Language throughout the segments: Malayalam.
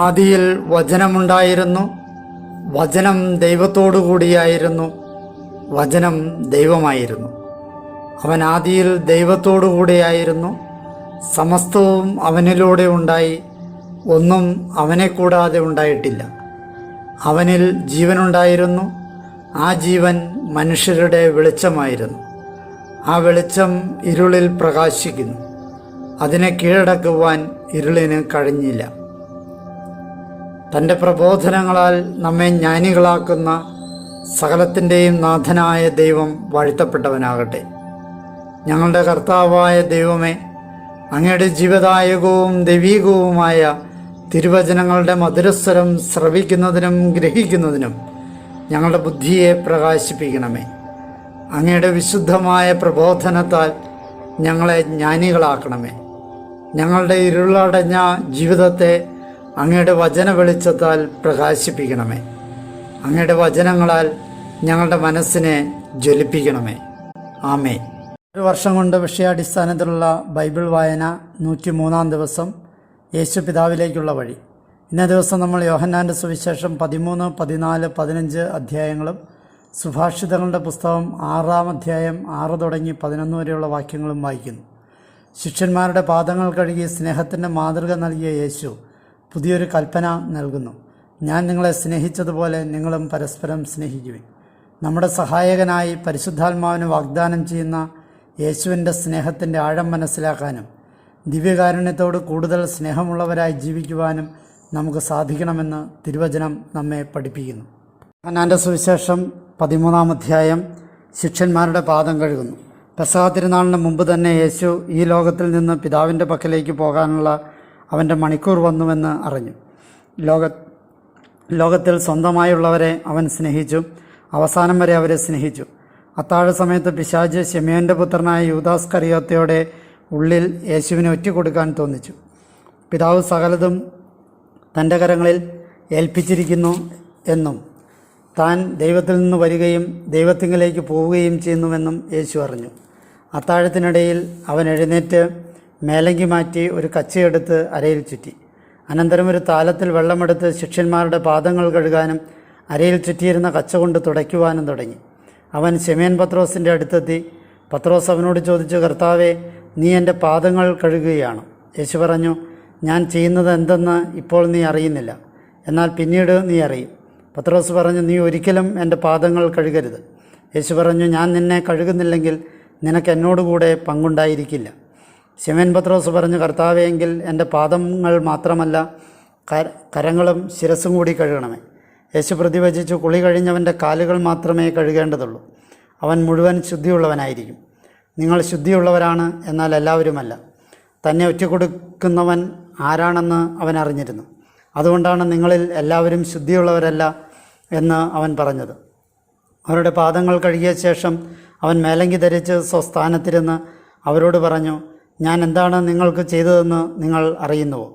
ആദിയിൽ വചനമുണ്ടായിരുന്നു, വചനം ദൈവത്തോടു കൂടിയായിരുന്നു, വചനം ദൈവമായിരുന്നു. അവൻ ആദിയിൽ ദൈവത്തോടു കൂടിയായിരുന്നു. സമസ്തവും അവനിലൂടെ ഉണ്ടായി, ഒന്നും അവനെ കൂടാതെ ഉണ്ടായിട്ടില്ല. അവനിൽ ജീവനുണ്ടായിരുന്നു, ആ ജീവൻ മനുഷ്യരുടെ വെളിച്ചമായിരുന്നു. ആ വെളിച്ചം ഇരുളിൽ പ്രകാശിക്കുന്നു, അതിനെ കീഴടക്കുവാൻ ഇരുളിന് കഴിഞ്ഞില്ല. തൻ്റെ പ്രബോധനങ്ങളാൽ നമ്മെ ജ്ഞാനികളാക്കുന്ന സകലത്തിൻ്റെയും നാഥനായ ദൈവം വാഴ്ത്തപ്പെട്ടവനാകട്ടെ. ഞങ്ങളുടെ കർത്താവായ ദൈവമേ, അങ്ങയുടെ ജീവദായകവും ദൈവീകവുമായ തിരുവചനങ്ങളുടെ മധുരസ്വരം ശ്രവിക്കുന്നതിനും ഗ്രഹിക്കുന്നതിനും ഞങ്ങളുടെ ബുദ്ധിയെ പ്രകാശിപ്പിക്കണമേ. അങ്ങയുടെ വിശുദ്ധമായ പ്രബോധനത്താൽ ഞങ്ങളെ ജ്ഞാനികളാക്കണമേ. ഞങ്ങളുടെ ഇരുളടഞ്ഞ ജീവിതത്തെ അങ്ങയുടെ വചന വെളിച്ചത്താൽ പ്രകാശിപ്പിക്കണമേ. അങ്ങയുടെ വചനങ്ങളാൽ ഞങ്ങളുടെ മനസ്സിനെ ജ്വലിപ്പിക്കണമേ. ആമേൻ. ഒരു വർഷം കൊണ്ട് വിഷയാടിസ്ഥാനത്തിലുള്ള ബൈബിൾ വായന 103 ദിവസം, യേശു പിതാവിലേക്കുള്ള വഴി. ഇന്നേ ദിവസം നമ്മൾ യോഹന്നാൻ്റെ സുവിശേഷം 13, 14, 15 അധ്യായങ്ങളും സുഭാഷിതങ്ങളുടെ പുസ്തകം 6-ാം അധ്യായം 6 തുടങ്ങി 11 വരെയുള്ള വാക്യങ്ങളും വായിക്കുന്നു. ശിഷ്യന്മാരുടെ പാദങ്ങൾ കഴുകി സ്നേഹത്തിൻ്റെ മാതൃക നൽകിയ യേശു പുതിയൊരു കൽപ്പന നൽകുന്നു. ഞാൻ നിങ്ങളെ സ്നേഹിച്ചതുപോലെ നിങ്ങളും പരസ്പരം സ്നേഹിക്കുവിൻ. നമ്മുടെ സഹായകനായി പരിശുദ്ധാത്മാവിന് വാഗ്ദാനം ചെയ്യുന്ന യേശുവിൻ്റെ സ്നേഹത്തിൻ്റെ ആഴം മനസ്സിലാക്കാനും ദിവ്യകാരുണ്യത്തോട് കൂടുതൽ സ്നേഹമുള്ളവരായി ജീവിക്കുവാനും നമുക്ക് സാധിക്കണമെന്ന് തിരുവചനം നമ്മെ പഠിപ്പിക്കുന്നു. യോഹന്നാൻ്റെ സുവിശേഷം 13-ാം അധ്യായം ശിഷ്യന്മാരുടെ പാദം കഴുകുന്നു. പെസഹ തിരുനാളിന് മുമ്പ് തന്നെ യേശു ഈ ലോകത്തിൽ നിന്ന് പിതാവിൻ്റെ പക്കലേക്ക് പോകാനുള്ള അവൻ്റെ മണിക്കൂർ വന്നുവെന്ന് അറിഞ്ഞു. ലോകത്തിൽ സ്വന്തമായുള്ളവരെ അവൻ സ്നേഹിച്ചു, അവസാനം വരെ അവരെ സ്നേഹിച്ചു. അത്താഴ സമയത്ത് പിശാച് ശിമയോൻ്റെ പുത്രനായ യൂദാസ് കറിയോത്തയുടെ ഉള്ളിൽ യേശുവിനെ ഒറ്റിക്കൊടുക്കാൻ തോന്നിച്ചു. പിതാവ് സകലതും തൻ്റെ കരങ്ങളിൽ ഏൽപ്പിച്ചിരിക്കുന്നു എന്നും താൻ ദൈവത്തിൽ നിന്ന് വരികയും ദൈവത്തിങ്കിലേക്ക് പോവുകയും ചെയ്യുന്നുവെന്നും യേശു അറിഞ്ഞു. അത്താഴത്തിനിടയിൽ അവൻ എഴുന്നേറ്റ് മേലങ്കി മാറ്റി ഒരു കച്ചയെടുത്ത് അരയിൽ ചുറ്റി. അനന്തരം ഒരു താലത്തിൽ വെള്ളമെടുത്ത് ശിഷ്യന്മാരുടെ പാദങ്ങൾ കഴുകാനും അരയിൽ ചുറ്റിയിരുന്ന കച്ച കൊണ്ട് തുടയ്ക്കുവാനും തുടങ്ങി. അവൻ ശിമയോൻ പത്രോസിൻ്റെ അടുത്തെത്തി. പത്രോസ് അവനോട് ചോദിച്ചു, കർത്താവേ, നീ എൻ്റെ പാദങ്ങൾ കഴുകുകയാണോ? യേശു പറഞ്ഞു, ഞാൻ ചെയ്യുന്നത് എന്തെന്ന് ഇപ്പോൾ നീ അറിയുന്നില്ല, എന്നാൽ പിന്നീട് നീ അറിയും. പത്രോസ് പറഞ്ഞു, നീ ഒരിക്കലും എൻ്റെ പാദങ്ങൾ കഴുകരുത്. യേശു പറഞ്ഞു, ഞാൻ നിന്നെ കഴുകുന്നില്ലെങ്കിൽ നിനക്ക് എന്നോടുകൂടെ പങ്കുണ്ടായിരിക്കില്ല. ശിമയോൻ പത്രോസ് പറഞ്ഞു, കർത്താവേ, എങ്കിൽ എൻ്റെ പാദങ്ങൾ മാത്രമല്ല കരങ്ങളും ശിരസ്സും കൂടി കഴുകണമേ. യേശു പ്രതിവചിച്ചു, കുളി കഴിഞ്ഞവൻ്റെ കാലുകൾ മാത്രമേ കഴുകേണ്ടതുള്ളൂ, അവൻ മുഴുവൻ ശുദ്ധിയുള്ളവനായിരിക്കും. നിങ്ങൾ ശുദ്ധിയുള്ളവരാണ്, എന്നാൽ എല്ലാവരുമല്ല. തന്നെ ഒറ്റിക്കൊടുക്കുന്നവൻ ആരാണെന്ന് അവൻ അറിഞ്ഞിരുന്നു. അതുകൊണ്ടാണ് നിങ്ങളിൽ എല്ലാവരും ശുദ്ധിയുള്ളവരല്ല എന്ന് അവൻ പറഞ്ഞത്. അവരുടെ പാദങ്ങൾ കഴുകിയ ശേഷം അവൻ മേലങ്കി ധരിച്ച് സ്വസ്ഥാനത്തിരുന്ന് അവരോട് പറഞ്ഞു, ഞാൻ എന്താണ് നിങ്ങൾക്ക് ചെയ്തതെന്ന് നിങ്ങൾ അറിയുന്നുവോ?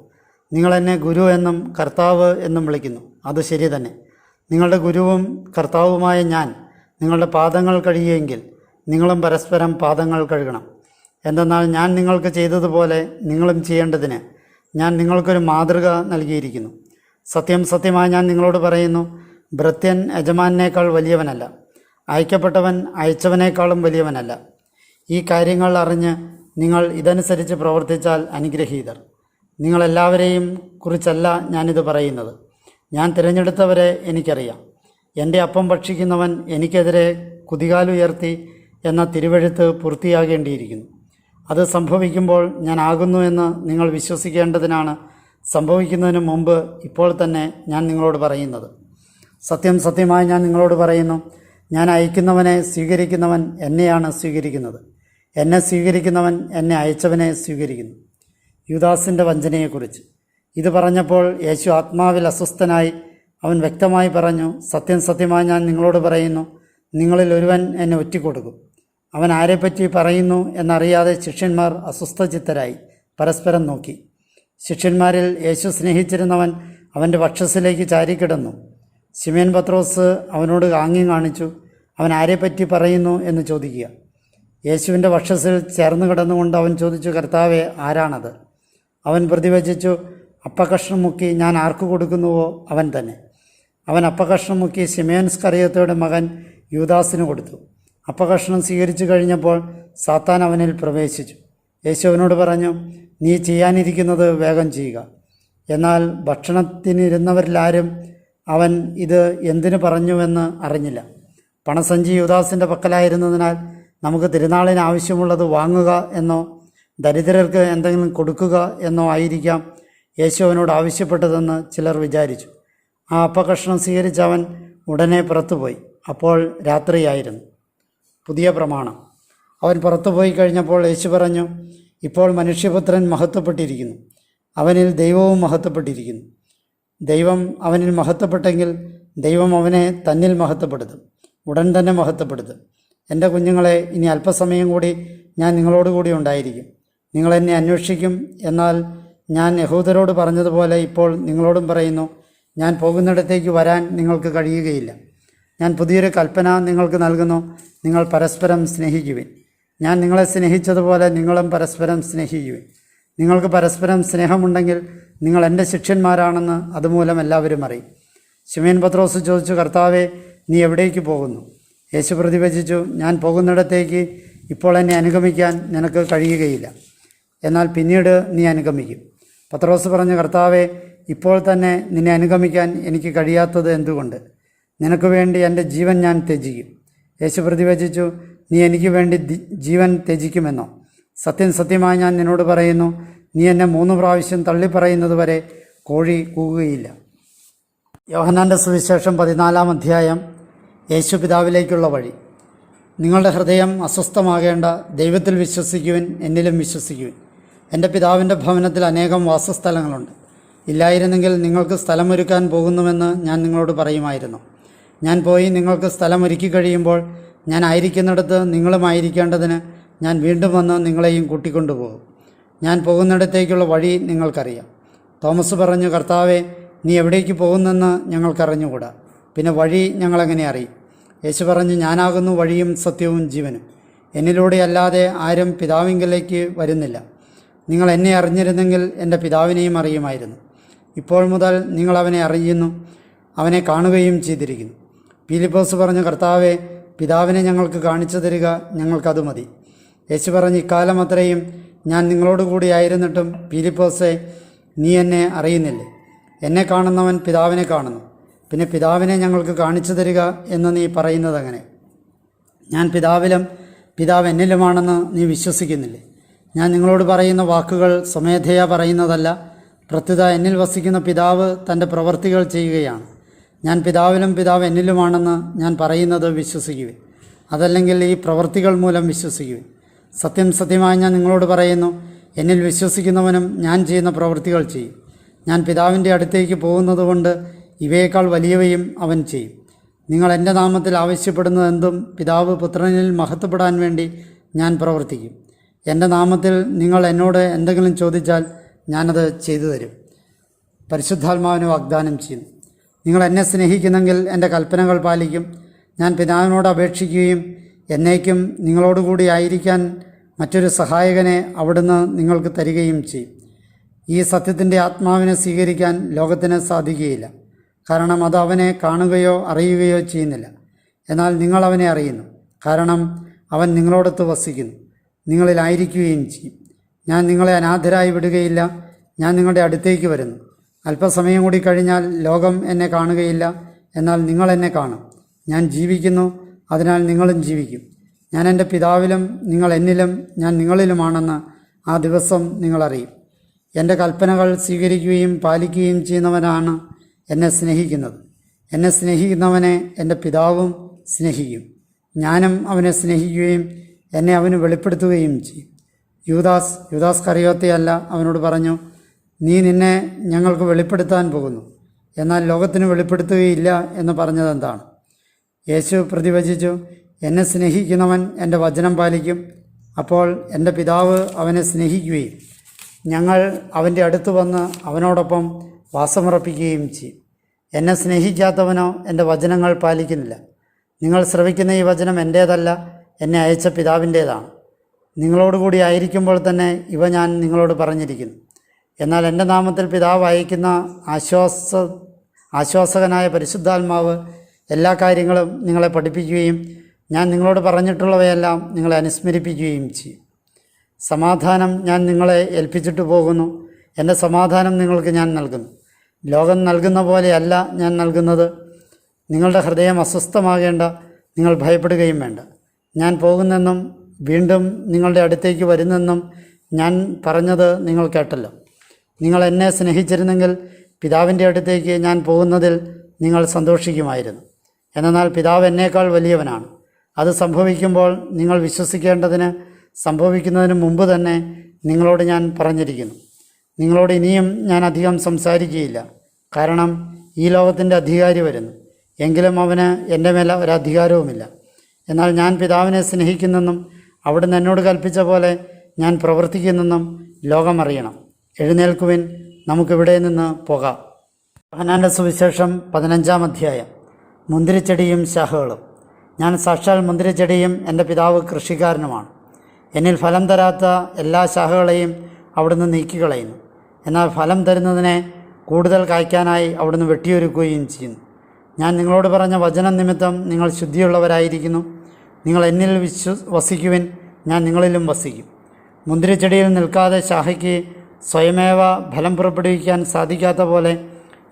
നിങ്ങൾ എന്നെ ഗുരു എന്നും കർത്താവ് എന്നും വിളിക്കുന്നു. അത് ശരി തന്നെ. നിങ്ങളുടെ ഗുരുവും കർത്താവുമായ ഞാൻ നിങ്ങളുടെ പാദങ്ങൾ കഴുകിയെങ്കിൽ നിങ്ങളും പരസ്പരം പാദങ്ങൾ കഴുകണം. എന്തെന്നാൽ ഞാൻ നിങ്ങൾക്ക് ചെയ്തതുപോലെ നിങ്ങളും ചെയ്യേണ്ടതിന് ഞാൻ നിങ്ങൾക്കൊരു മാതൃക നൽകിയിരിക്കുന്നു. സത്യം സത്യമായി ഞാൻ നിങ്ങളോട് പറയുന്നു, ഭൃത്യൻ യജമാനേക്കാൾ വലിയവനല്ല, അയക്കപ്പെട്ടവൻ അയച്ചവനേക്കാളും വലിയവനല്ല. ഈ കാര്യങ്ങൾ അറിഞ്ഞ് നിങ്ങൾ ഇതനുസരിച്ച് പ്രവർത്തിച്ചാൽ അനുഗ്രഹീതർ. നിങ്ങളെല്ലാവരെയും കുറിച്ചല്ല ഞാനിത് പറയുന്നത്. ഞാൻ തിരഞ്ഞെടുത്തവരെ എനിക്കറിയാം. എൻ്റെ അപ്പം ഭക്ഷിക്കുന്നവൻ എനിക്കെതിരെ കുതികാലുയർത്തി എന്ന തിരുവെഴുത്ത് പൂർത്തിയാകേണ്ടിയിരിക്കുന്നു. അത് സംഭവിക്കുമ്പോൾ ഞാൻ ആകുന്നു എന്ന് നിങ്ങൾ വിശ്വസിക്കേണ്ടതിനാണ് സംഭവിക്കുന്നതിന് മുമ്പ് ഇപ്പോൾ തന്നെ ഞാൻ നിങ്ങളോട് പറയുന്നത്. സത്യം സത്യമായി ഞാൻ നിങ്ങളോട് പറയുന്നു, ഞാൻ അയക്കുന്നവനെ സ്വീകരിക്കുന്നവൻ എന്നെയാണ് സ്വീകരിക്കുന്നത്, എന്നെ സ്വീകരിക്കുന്നവൻ എന്നെ അയച്ചവനെ സ്വീകരിക്കുന്നു. യൂദാസിൻ്റെ വഞ്ചനയെക്കുറിച്ച് ഇത് പറഞ്ഞപ്പോൾ യേശു ആത്മാവിൽ അസ്വസ്ഥനായി. അവൻ വ്യക്തമായി പറഞ്ഞു, സത്യം സത്യമായി ഞാൻ നിങ്ങളോട് പറയുന്നു, നിങ്ങളിൽ ഒരുവൻ എന്നെ ഒറ്റിക്കൊടുക്കും. അവൻ ആരെപ്പറ്റി പറയുന്നു എന്നറിയാതെ ശിഷ്യന്മാർ അസ്വസ്ഥചിത്തരായി പരസ്പരം നോക്കി. ശിഷ്യന്മാരിൽ യേശു സ്നേഹിച്ചിരുന്നവൻ അവൻ്റെ വക്ഷസ്സിലേക്ക് ചാരിക്കിടന്നു. ശിമയോൻ പത്രോസ് അവനോട് ആംഗ്യം കാണിച്ചു. അവൻ ആരെപ്പറ്റി പറയുന്നു എന്ന് ചോദിക്കുക. യേശുവിൻ്റെ വക്ഷസ്സിൽ ചേർന്ന് കിടന്നുകൊണ്ട് അവൻ ചോദിച്ചു, കർത്താവെ, ആരാണത്? അവൻ പ്രതിവചിച്ചു, അപ്പക്കഷ്ണം മുക്കി ഞാൻ ആർക്ക് കൊടുക്കുന്നുവോ അവൻ തന്നെ. അവൻ അപ്പക്കഷ്ണം മുക്കി ശിമയോൻ സ്കറിയോത്തയുടെ മകൻ യൂദാസിന് കൊടുത്തു. അപ്പക്കഷ്ണം സ്വീകരിച്ചു കഴിഞ്ഞപ്പോൾ സാത്താൻ അവനിൽ പ്രവേശിച്ചു. യേശു അവനോട് പറഞ്ഞു, നീ ചെയ്യാനിരിക്കുന്നത് വേഗം ചെയ്യുക. എന്നാൽ ഭക്ഷണത്തിനിരുന്നവരിലാരും അവൻ ഇത് എന്തിനു പറഞ്ഞുവെന്ന് അറിഞ്ഞില്ല. പണസഞ്ചി യൂദാസിൻ്റെ പക്കലായിരുന്നതിനാൽ നമുക്ക് തിരുനാളിന് ആവശ്യമുള്ളത് വാങ്ങുക എന്നോ ദരിദ്രർക്ക് എന്തെങ്കിലും കൊടുക്കുക എന്നോ ആയിരിക്കാം യേശു അവനോട് ആവശ്യപ്പെട്ടതെന്ന് ചിലർ വിചാരിച്ചു. ആ അപ്പക്കഷ്ണം സ്വീകരിച്ച് അവൻ ഉടനെ പുറത്തുപോയി. അപ്പോൾ രാത്രിയായിരുന്നു. പുതിയ പ്രമാണം. അവൻ പുറത്തുപോയി കഴിഞ്ഞപ്പോൾ യേശു പറഞ്ഞു, ഇപ്പോൾ മനുഷ്യപുത്രൻ മഹത്വപ്പെട്ടിരിക്കുന്നു, അവനിൽ ദൈവവും മഹത്വപ്പെട്ടിരിക്കുന്നു. ദൈവം അവനിൽ മഹത്വപ്പെട്ടെങ്കിൽ ദൈവം അവനെ തന്നിൽ മഹത്വപ്പെടുത്തും, ഉടൻ തന്നെ മഹത്വപ്പെടുത്തും. എൻ്റെ കുഞ്ഞുങ്ങളെ, ഇനി അല്പസമയം കൂടി ഞാൻ നിങ്ങളോടുകൂടി ഉണ്ടായിരിക്കും. നിങ്ങളെന്നെ അന്വേഷിക്കും. എന്നാൽ ഞാൻ യഹൂദരോട് പറഞ്ഞതുപോലെ ഇപ്പോൾ നിങ്ങളോടും പറയുന്നു, ഞാൻ പോകുന്നിടത്തേക്ക് വരാൻ നിങ്ങൾക്ക് കഴിയുകയില്ല. ഞാൻ പുതിയൊരു കൽപ്പന നിങ്ങൾക്ക് നൽകുന്നു, നിങ്ങൾ പരസ്പരം സ്നേഹിക്കുവിൻ. ഞാൻ നിങ്ങളെ സ്നേഹിച്ചതുപോലെ നിങ്ങളും പരസ്പരം സ്നേഹിക്കുവിൻ. നിങ്ങൾക്ക് പരസ്പരം സ്നേഹമുണ്ടെങ്കിൽ നിങ്ങൾ എൻ്റെ ശിഷ്യന്മാരാണെന്ന് അതുമൂലം എല്ലാവരും അറിയും. ശിമോൻ പത്രോസ് ചോദിച്ചു, കർത്താവേ, നീ എവിടേക്ക് പോകുന്നു? യേശു പ്രതിവചിച്ചു, ഞാൻ പോകുന്നിടത്തേക്ക് ഇപ്പോൾ എന്നെ അനുഗമിക്കാൻ നിനക്ക് കഴിയുകയില്ല, എന്നാൽ പിന്നീട് നീ അനുഗമിക്കും. പത്രോസ് പറഞ്ഞു, കർത്താവേ, ഇപ്പോൾ തന്നെ നിന്നെ അനുഗമിക്കാൻ എനിക്ക് കഴിയാത്തത് എന്തുകൊണ്ട്? നിനക്ക് വേണ്ടി എൻ്റെ ജീവൻ ഞാൻ ത്യജിക്കും. യേശു പ്രതിവചിച്ചു, നീ എനിക്ക് വേണ്ടി ജീവൻ ത്യജിക്കുമെന്നോ? സത്യം സത്യമായി ഞാൻ നിന്നോട് പറയുന്നു, നീ എന്നെ 3 പ്രാവശ്യം തള്ളിപ്പറയുന്നത് വരെ കോഴി കൂകുകയില്ല. യോഹന്നാൻ്റെ സുവിശേഷം 14-ാം അധ്യായം. യേശു പിതാവിലേക്കുള്ള വഴി. നിങ്ങളുടെ ഹൃദയം അസ്വസ്ഥമാകേണ്ട, ദൈവത്തിൽ വിശ്വസിക്കുവിൻ, എന്നിലും വിശ്വസിക്കുവിൻ. എൻ്റെ പിതാവിൻ്റെ ഭവനത്തിൽ അനേകം വാസസ്ഥലങ്ങളുണ്ട്. ഇല്ലായിരുന്നെങ്കിൽ നിങ്ങൾക്ക് സ്ഥലമൊരുക്കാൻ പോകുന്നുവെന്ന് ഞാൻ നിങ്ങളോട് പറയുമായിരുന്നു. ഞാൻ പോയി നിങ്ങൾക്ക് സ്ഥലമൊരുക്കി കഴിയുമ്പോൾ ഞാൻ ആയിരിക്കുന്നിടത്ത് നിങ്ങളുമായിരിക്കേണ്ടതിന് ഞാൻ വീണ്ടും വന്ന് നിങ്ങളെയും കൂട്ടിക്കൊണ്ടുപോകും. ഞാൻ പോകുന്നിടത്തേക്കുള്ള വഴി നിങ്ങൾക്കറിയാം. തോമസ് പറഞ്ഞു, കർത്താവേ, നീ എവിടേക്ക് പോകുന്നെന്ന് ഞങ്ങൾക്കറിഞ്ഞുകൂടാ, പിന്നെ വഴി ഞങ്ങളെങ്ങനെ അറിയും? യേശു പറഞ്ഞു, ഞാനാകുന്നു വഴിയും സത്യവും ജീവനും. എന്നിലൂടെ അല്ലാതെ ആരും പിതാവിങ്കലേക്ക് വരുന്നില്ല. നിങ്ങൾ എന്നെ അറിഞ്ഞിരുന്നെങ്കിൽ എൻ്റെ പിതാവിനെയും അറിയുമായിരുന്നു. ഇപ്പോൾ മുതൽ നിങ്ങൾ അവനെ അറിയുന്നു, അവനെ കാണുകയും ചെയ്തിരിക്കുന്നു. പീലിപ്പോസ് പറഞ്ഞു, കർത്താവേ, പിതാവിനെ ഞങ്ങൾക്ക് കാണിച്ചു തരിക, ഞങ്ങൾക്കത് മതി. യേശു പറഞ്ഞു, ഇക്കാലം അത്രയും ഞാൻ നിങ്ങളോടുകൂടി ആയിരുന്നിട്ടും പീലിപ്പോസേ, നീ എന്നെ അറിയുന്നില്ലേ? എന്നെ കാണുന്നവൻ പിതാവിനെ കാണുന്നു. പിന്നെ പിതാവിനെ ഞങ്ങൾക്ക് കാണിച്ചു തരിക എന്ന് നീ പറയുന്നത് അങ്ങനെ? ഞാൻ പിതാവിലും പിതാവ് എന്നിലുമാണെന്ന് നീ വിശ്വസിക്കുന്നില്ലേ? ഞാൻ നിങ്ങളോട് പറയുന്ന വാക്കുകൾ സ്വമേധയാ പറയുന്നതല്ല, പ്രത്യുത എന്നിൽ വസിക്കുന്ന പിതാവ് തൻ്റെ പ്രവൃത്തികൾ ചെയ്യുകയാണ്. ഞാൻ പിതാവിലും പിതാവ് എന്നിലുമാണെന്ന് ഞാൻ പറയുന്നത് വിശ്വസിക്കുവിൻ. അതല്ലെങ്കിൽ ഈ പ്രവൃത്തികൾ മൂലം വിശ്വസിക്കുവിൻ. സത്യം സത്യമായി ഞാൻ നിങ്ങളോട് പറയുന്നു, എന്നിൽ വിശ്വസിക്കുന്നവനും ഞാൻ ചെയ്യുന്ന പ്രവൃത്തികൾ ചെയ്യും. ഞാൻ പിതാവിൻ്റെ അടുത്തേക്ക് പോകുന്നതുകൊണ്ട് ഇവയേക്കാൾ വലിയവയും അവൻ ചെയ്യും. നിങ്ങൾ എൻ്റെ നാമത്തിൽ ആവശ്യപ്പെടുന്നതെന്തും പിതാവ് പുത്രനിൽ മഹത്വപ്പെടാൻ വേണ്ടി ഞാൻ പ്രവർത്തിക്കും. എൻ്റെ നാമത്തിൽ നിങ്ങൾ എന്നോട് എന്തെങ്കിലും ചോദിച്ചാൽ ഞാനത് ചെയ്തു തരും. പരിശുദ്ധാത്മാവിന് വാഗ്ദാനം ചെയ്യുന്നു. നിങ്ങൾ എന്നെ സ്നേഹിക്കുന്നെങ്കിൽ എൻ്റെ കൽപ്പനകൾ പാലിക്കും. ഞാൻ പിതാവിനോട് അപേക്ഷിക്കുകയും എന്നേക്കും നിങ്ങളോടുകൂടി ആയിരിക്കാൻ മറ്റൊരു സഹായകനെ അവിടുന്ന് നിങ്ങൾക്ക് തരികയും ചെയ്യും. ഈ സത്യത്തിൻ്റെ ആത്മാവിനെ സ്വീകരിക്കാൻ ലോകത്തിന് സാധിക്കുകയില്ല, കാരണം അത് അവനെ കാണുകയോ അറിയുകയോ ചെയ്യുന്നില്ല. എന്നാൽ നിങ്ങൾ അവനെ അറിയുന്നു, കാരണം അവൻ നിങ്ങളോടൊത്ത് വസിക്കുന്നു, നിങ്ങളിലായിരിക്കുകയും ചെയ്യും. ഞാൻ നിങ്ങളെ അനാഥരായി വിടുകയില്ല, ഞാൻ നിങ്ങളുടെ അടുത്തേക്ക് വരുന്നു. അല്പസമയം കൂടി കഴിഞ്ഞാൽ ലോകം എന്നെ കാണുകയില്ല, എന്നാൽ നിങ്ങൾ എന്നെ കാണും. ഞാൻ ജീവിക്കുന്നു, അതിനാൽ നിങ്ങളും ജീവിക്കും. ഞാൻ എൻ്റെ പിതാവിലും നിങ്ങൾ എന്നിലും ഞാൻ നിങ്ങളിലുമാണെന്ന് ആ ദിവസം നിങ്ങളറിയും. എൻ്റെ കൽപ്പനകൾ സ്വീകരിക്കുകയും പാലിക്കുകയും ചെയ്യുന്നവനാണ് എന്നെ സ്നേഹിക്കുന്നത്. എന്നെ സ്നേഹിക്കുന്നവനെ എൻ്റെ പിതാവും സ്നേഹിക്കും. ഞാനും അവനെ സ്നേഹിക്കുകയും എന്നെ അവന് വെളിപ്പെടുത്തുകയും ചെയ്യും. യൂദാസ് കറിയോത്തയല്ല അവനോട് പറഞ്ഞു, നീ നിന്നെ ഞങ്ങൾക്ക് വെളിപ്പെടുത്താൻ പോകുന്നു, എന്നാൽ ലോകത്തിന് വെളിപ്പെടുത്തുകയില്ല എന്ന് പറഞ്ഞതെന്താണ്? യേശു പ്രതിവചിച്ചു, എന്നെ സ്നേഹിക്കുന്നവൻ എൻ്റെ വചനം പാലിക്കും. അപ്പോൾ എൻ്റെ പിതാവ് അവനെ സ്നേഹിക്കുകയും ഞങ്ങൾ അവൻ്റെ അടുത്ത് വന്ന് അവനോടൊപ്പം വാസമുറപ്പിക്കുകയും ചെയ്യും. എന്നെ സ്നേഹിക്കാത്തവനോ എൻ്റെ വചനങ്ങൾ പാലിക്കുന്നില്ല. നിങ്ങൾ ശ്രവിക്കുന്ന ഈ വചനം എൻ്റേതല്ല, എന്നെ അയച്ച പിതാവിൻ്റേതാണ്. നിങ്ങളോടുകൂടി ആയിരിക്കുമ്പോൾ തന്നെ ഇവ ഞാൻ നിങ്ങളോട് പറഞ്ഞിരിക്കുന്നു. എന്നാൽ എൻ്റെ നാമത്തിൽ പിതാവ് അയക്കുന്ന ആശ്വാസകനായ പരിശുദ്ധാത്മാവ് എല്ലാ കാര്യങ്ങളും നിങ്ങളെ പഠിപ്പിക്കുകയും ഞാൻ നിങ്ങളോട് പറഞ്ഞിട്ടുള്ളവയെല്ലാം നിങ്ങളെ അനുസ്മരിപ്പിക്കുകയും ചെയ്യും. സമാധാനം ഞാൻ നിങ്ങളെ ഏൽപ്പിച്ചിട്ട് പോകുന്നു. എൻ്റെ സമാധാനം നിങ്ങൾക്ക് ഞാൻ നൽകുന്നു. ലോകം നൽകുന്ന പോലെയല്ല ഞാൻ നൽകുന്നത്. നിങ്ങളുടെ ഹൃദയം അസ്വസ്ഥമാകേണ്ട, നിങ്ങൾ ഭയപ്പെടുകയും വേണ്ട. ഞാൻ പോകുന്നെന്നും വീണ്ടും നിങ്ങളുടെ അടുത്തേക്ക് വരുന്നെന്നും ഞാൻ പറഞ്ഞത് നിങ്ങൾ കേട്ടല്ലോ. നിങ്ങൾ എന്നെ സ്നേഹിച്ചിരുന്നെങ്കിൽ പിതാവിൻ്റെ അടുത്തേക്ക് ഞാൻ പോകുന്നതിൽ നിങ്ങൾ സന്തോഷിക്കുമായിരുന്നു. എന്നാൽ പിതാവ് എന്നേക്കാൾ വലിയവനാണ്. അത് സംഭവിക്കുമ്പോൾ നിങ്ങൾ വിശ്വസിക്കേണ്ടതിന് സംഭവിക്കുന്നതിന് മുമ്പ് തന്നെ നിങ്ങളോട് ഞാൻ പറഞ്ഞിരിക്കുന്നു. നിങ്ങളോട് ഇനിയും ഞാൻ അധികം സംസാരിക്കുകയില്ല, കാരണം ഈ ലോകത്തിൻ്റെ അധികാരി വരുന്നു. എങ്കിലും അവന് എൻ്റെ മേൽ ഒരധികാരവുമില്ല. എന്നാൽ ഞാൻ പിതാവിനെ സ്നേഹിക്കുന്നെന്നും അവിടുന്ന് എന്നോട് കൽപ്പിച്ച പോലെ ഞാൻ പ്രവർത്തിക്കുന്നെന്നും ലോകം അറിയണം. എഴുന്നേൽക്കുവിൻ, നമുക്കിവിടെ നിന്ന് പോകാം. യോഹന്നാൻ്റെ സുവിശേഷം 15-ാം അധ്യായം. മുന്തിരിച്ചെടിയും ശാഖകളും. ഞാൻ സാക്ഷാൽ മുന്തിരിച്ചെടിയും എൻ്റെ പിതാവ് കൃഷിക്കാരനുമാണ്. എന്നിൽ ഫലം തരാത്ത എല്ലാ ശാഖകളെയും അവിടുന്ന് നീക്കിക്കളയുന്നു. എന്നാൽ ഫലം തരുന്നതിനെ കൂടുതൽ കായ്ക്കാനായി അവിടുന്ന് വെട്ടിയൊരുക്കുകയും ചെയ്യുന്നു. ഞാൻ നിങ്ങളോട് പറഞ്ഞ വചനം നിമിത്തം നിങ്ങൾ ശുദ്ധിയുള്ളവരായിരിക്കുന്നു. നിങ്ങൾ എന്നിൽ വസിക്കുവിൻ, ഞാൻ നിങ്ങളിലും വസിക്കും. മുന്തിരിച്ചെടിയിൽ നിൽക്കാതെ ശാഖയ്ക്ക് സ്വയമേവ ഫലം പുറപ്പെടുവിക്കാൻ സാധിക്കാത്ത പോലെ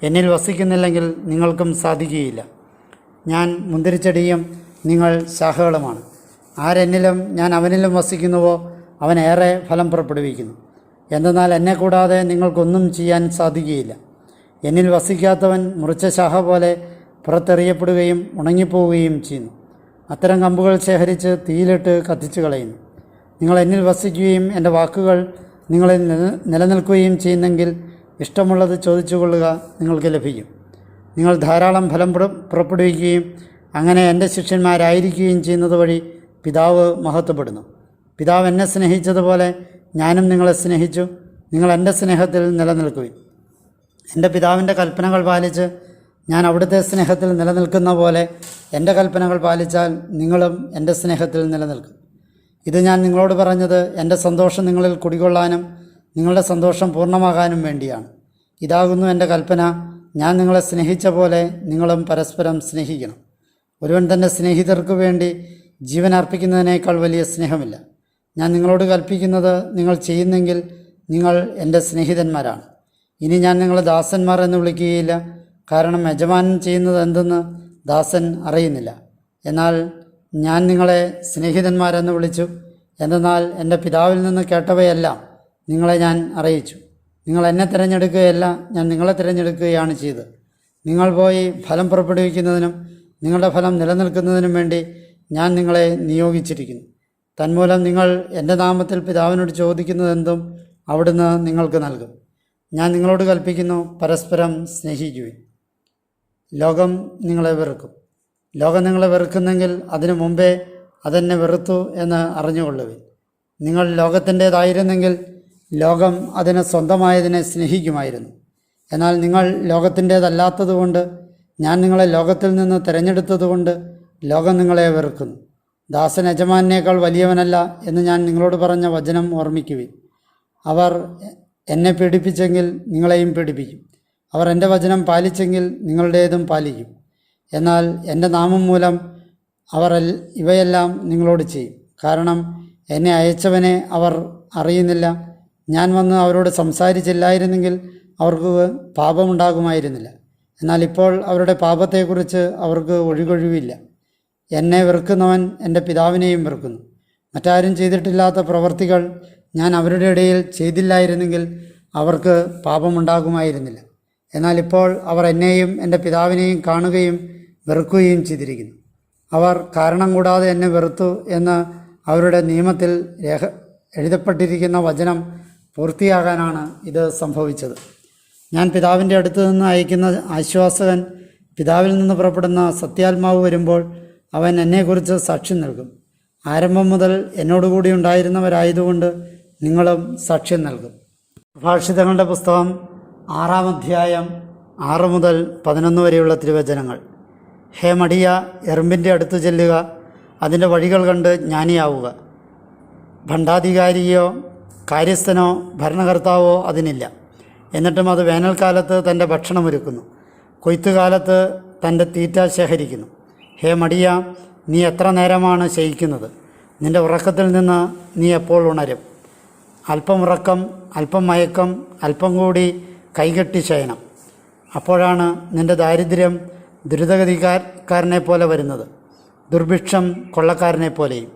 എന്നിൽ വസിക്കുന്നില്ലെങ്കിൽ നിങ്ങൾക്കും സാധിക്കുകയില്ല. ഞാൻ മുന്തിരിച്ചെടിയും നിങ്ങൾ ശാഖകളുമാണ്. ആരെന്നിലും ഞാൻ അവനിലും വസിക്കുന്നുവോ അവൻ ഏറെ ഫലം പുറപ്പെടുവിക്കുന്നു. എന്തെന്നാൽ എന്നെ കൂടാതെ നിങ്ങൾക്കൊന്നും ചെയ്യാൻ സാധിക്കുകയില്ല. എന്നിൽ വസിക്കാത്തവൻ മുറിച്ച ശാഖ പോലെ പുറത്തെറിയപ്പെടുകയും ഉണങ്ങിപ്പോവുകയും ചെയ്യുന്നു. അത്തരം കമ്പുകൾ ശേഖരിച്ച് തീയിലിട്ട് കത്തിച്ചു കളയുന്നു. നിങ്ങൾ എന്നിൽ വസിക്കുകയും എൻ്റെ വാക്കുകൾ നിങ്ങളിൽ നിലനിൽക്കുകയും ചെയ്യുന്നെങ്കിൽ ഇഷ്ടമുള്ളത് ചോദിച്ചുകൊള്ളുക, നിങ്ങൾക്ക് ലഭിക്കും. നിങ്ങൾ ധാരാളം ഫലം പുറപ്പെടുവിക്കുകയും അങ്ങനെ എൻ്റെ ശിഷ്യന്മാരായിരിക്കുകയും ചെയ്യുന്നത് വഴി പിതാവ് മഹത്വപ്പെടുന്നു. പിതാവ് എന്നെ സ്നേഹിച്ചതുപോലെ ഞാനും നിങ്ങളെ സ്നേഹിച്ചു. നിങ്ങൾ എൻ്റെ സ്നേഹത്തിൽ നിലനിൽക്കുകയും എൻ്റെ പിതാവിൻ്റെ കൽപ്പനകൾ പാലിച്ച് ഞാൻ അവിടുത്തെ സ്നേഹത്തിൽ നിലനിൽക്കുന്ന പോലെ എൻ്റെ കൽപ്പനകൾ പാലിച്ചാൽ നിങ്ങളും എൻ്റെ സ്നേഹത്തിൽ നിലനിൽക്കും. ഇത് ഞാൻ നിങ്ങളോട് പറഞ്ഞത് എൻ്റെ സന്തോഷം നിങ്ങളിൽ കുടികൊള്ളാനും നിങ്ങളുടെ സന്തോഷം പൂർണ്ണമാകാനും വേണ്ടിയാണ്. ഇതാകുന്നു എൻ്റെ കൽപ്പന, ഞാൻ നിങ്ങളെ സ്നേഹിച്ച പോലെ നിങ്ങളും പരസ്പരം സ്നേഹിക്കണം. ഒരുവൻ തൻ്റെ സ്നേഹിതർക്ക് വേണ്ടി ജീവൻ അർപ്പിക്കുന്നതിനേക്കാൾ വലിയ സ്നേഹമില്ല. ഞാൻ നിങ്ങളോട് കൽപ്പിക്കുന്നത് നിങ്ങൾ ചെയ്യുന്നെങ്കിൽ നിങ്ങൾ എൻ്റെ സ്നേഹിതന്മാരാണ്. ഇനി ഞാൻ നിങ്ങളെ ദാസന്മാർ എന്ന് വിളിക്കുകയില്ല, കാരണം യജമാനൻ ചെയ്യുന്നത് എന്തെന്ന് ദാസൻ അറിയുന്നില്ല. എന്നാൽ ഞാൻ നിങ്ങളെ സ്നേഹിതന്മാരെന്ന് വിളിച്ചു. എന്തെന്നാൽ എൻ്റെ പിതാവിൽ നിന്ന് കേട്ടവയെല്ലാം നിങ്ങളെ ഞാൻ അറിയിച്ചു. നിങ്ങൾ എന്നെ തിരഞ്ഞെടുക്കുകയല്ല, ഞാൻ നിങ്ങളെ തിരഞ്ഞെടുക്കുകയാണ് ചെയ്തത്. നിങ്ങൾ പോയി ഫലം പുറപ്പെടുവിക്കുന്നതിനും നിങ്ങളുടെ ഫലം നിലനിൽക്കുന്നതിനും വേണ്ടി ഞാൻ നിങ്ങളെ നിയോഗിച്ചിരിക്കുന്നു. തന്മൂലം നിങ്ങൾ എൻ്റെ നാമത്തിൽ പിതാവിനോട് ചോദിക്കുന്നതെന്തും അവിടുന്ന് നിങ്ങൾക്ക് നൽകും. ഞാൻ നിങ്ങളോട് കൽപ്പിക്കുന്നു, പരസ്പരം സ്നേഹിക്കുവിൻ. ലോകം നിങ്ങളെ വെറുക്കും. ലോകം നിങ്ങളെ വെറുക്കുന്നെങ്കിൽ അതിനു മുമ്പേ അതെന്നെ വെറുത്തു എന്ന് അറിഞ്ഞുകൊള്ളുവിൻ. നിങ്ങൾ ലോകത്തിൻ്റേതായിരുന്നെങ്കിൽ ലോകം അതിന് സ്വന്തമായതിനെ സ്നേഹിക്കുമായിരുന്നു. എന്നാൽ നിങ്ങൾ ലോകത്തിൻ്റേതല്ലാത്തതുകൊണ്ട് ഞാൻ നിങ്ങളെ ലോകത്തിൽ നിന്ന് തിരഞ്ഞെടുത്തതുകൊണ്ട് ലോകം നിങ്ങളെ വെറുക്കുന്നു. ദാസൻ യജമാനേക്കാൾ വലിയവനല്ല എന്ന് ഞാൻ നിങ്ങളോട് പറഞ്ഞ വചനം ഓർമ്മിക്കുവിൻ. അവർ എന്നെ പീഡിപ്പിച്ചെങ്കിൽ നിങ്ങളെയും പീഡിപ്പിക്കും. അവർ എൻ്റെ വചനം പാലിച്ചെങ്കിൽ നിങ്ങളുടേതും പാലിക്കും. എന്നാൽ എൻ്റെ നാമം മൂലം അവർ ഇവയെല്ലാം നിങ്ങളോട് ചെയ്യും. കാരണം എന്നെ അയച്ചവനെ അവർ അറിയുന്നില്ല. ഞാൻ വന്ന് അവരോട് സംസാരിച്ചില്ലായിരുന്നെങ്കിൽ അവർക്ക് പാപമുണ്ടാകുമായിരുന്നില്ല. എന്നാൽ ഇപ്പോൾ അവരുടെ പാപത്തെക്കുറിച്ച് അവർക്ക് ഒഴികൊഴിവില്ല. എന്നെ വെറുക്കുന്നവൻ എൻ്റെ പിതാവിനെയും വെറുക്കുന്നു. മറ്റാരും ചെയ്തിട്ടില്ലാത്ത പ്രവർത്തികൾ ഞാൻ അവരുടെ ഇടയിൽ ചെയ്തില്ലായിരുന്നെങ്കിൽ അവർക്ക് പാപമുണ്ടാകുമായിരുന്നില്ല. എന്നാൽ ഇപ്പോൾ അവർ എന്നെയും എൻ്റെ പിതാവിനെയും കാണുകയും വെറുക്കുകയും ചെയ്തിരിക്കുന്നു. അവർ കാരണം കൂടാതെ എന്നെ വെറുത്തു എന്ന് അവരുടെ നിയമത്തിൽ എഴുതപ്പെട്ടിരിക്കുന്ന വചനം പൂർത്തിയാകാനാണ് ഇത് സംഭവിച്ചത്. ഞാൻ പിതാവിൻ്റെ അടുത്ത് നിന്ന് അയക്കുന്ന ആശ്വാസകൻ, പിതാവിൽ നിന്ന് പുറപ്പെടുന്ന സത്യാത്മാവ് വരുമ്പോൾ അവൻ എന്നെക്കുറിച്ച് സാക്ഷ്യം നൽകും. ആരംഭം മുതൽ എന്നോടുകൂടി ഉണ്ടായിരുന്നവരായതുകൊണ്ട് നിങ്ങളും സാക്ഷ്യം നൽകും. ഭാഷിതങ്ങളുടെ പുസ്തകം 6-ാം അധ്യായം 6 മുതൽ 11 വരെയുള്ള തിരുവചനങ്ങൾ. ഹേ മടിയ, എറുമ്പിൻ്റെ അടുത്ത് ചെല്ലുക, അതിൻ്റെ വഴികൾ കണ്ട് ജ്ഞാനിയാവുക. ഭണ്ഡാധികാരിയോ കാര്യസ്ഥനോ ഭരണകർത്താവോ അതിനില്ല. എന്നിട്ടും അത് വേനൽക്കാലത്ത് തൻ്റെ ഭക്ഷണമൊരുക്കുന്നു, കൊയ്ത്തുകാലത്ത് തൻ്റെ തീറ്റ ശേഖരിക്കുന്നു. ഹേ മടിയ, നീ എത്ര നേരമാണ് ശയിക്കുന്നത്? നിൻ്റെ ഉറക്കത്തിൽ നിന്ന് നീ എപ്പോൾ ഉണരും? അല്പം ഉറക്കം, അല്പം മയക്കം, അല്പം കൂടി കൈകെട്ടി ശയനം. അപ്പോഴാണ് നിൻ്റെ ദാരിദ്ര്യം ദ്രുതഗതിക്കാരനെ പോലെ വരുന്നത്, ദുർഭിക്ഷം കൊള്ളക്കാരനെ പോലെയും.